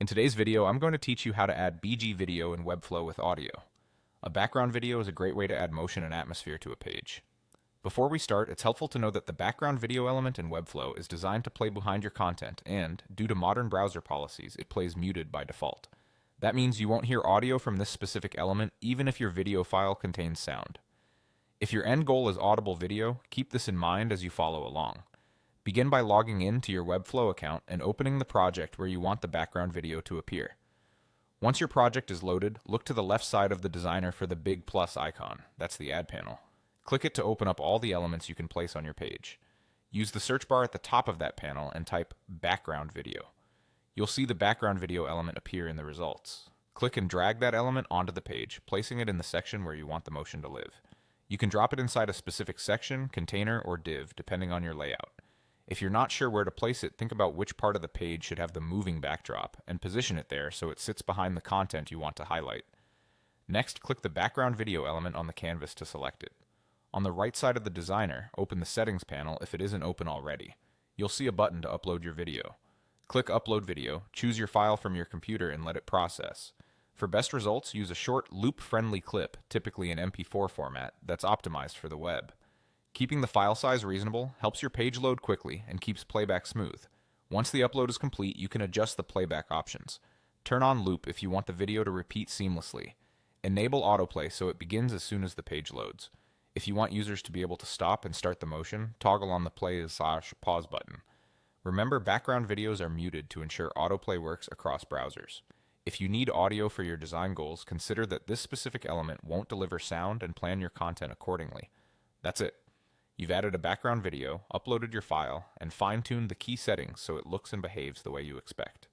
In today's video, I'm going to teach you how to add BG video in Webflow with audio. A background video is a great way to add motion and atmosphere to a page. Before we start, it's helpful to know that the background video element in Webflow is designed to play behind your content and, due to modern browser policies, it plays muted by default. That means you won't hear audio from this specific element even if your video file contains sound. If your end goal is audible video, keep this in mind as you follow along. Begin by logging in to your Webflow account and opening the project where you want the background video to appear. Once your project is loaded, look to the left side of the designer for the big plus icon. That's the Add panel. Click it to open up all the elements you can place on your page. Use the search bar at the top of that panel and type background video. You'll see the background video element appear in the results. Click and drag that element onto the page, placing it in the section where you want the motion to live. You can drop it inside a specific section, container, or div, depending on your layout. If you're not sure where to place it, think about which part of the page should have the moving backdrop, and position it there so it sits behind the content you want to highlight. Next, click the background video element on the canvas to select it. On the right side of the designer, open the settings panel if it isn't open already. You'll see a button to upload your video. Click Upload Video, choose your file from your computer, and let it process. For best results, use a short, loop-friendly clip, typically in MP4 format, that's optimized for the web. Keeping the file size reasonable helps your page load quickly and keeps playback smooth. Once the upload is complete, you can adjust the playback options. Turn on loop if you want the video to repeat seamlessly. Enable autoplay so it begins as soon as the page loads. If you want users to be able to stop and start the motion, toggle on the play/pause button. Remember, background videos are muted to ensure autoplay works across browsers. If you need audio for your design goals, consider that this specific element won't deliver sound and plan your content accordingly. That's it. You've added a background video, uploaded your file, and fine-tuned the key settings so it looks and behaves the way you expect.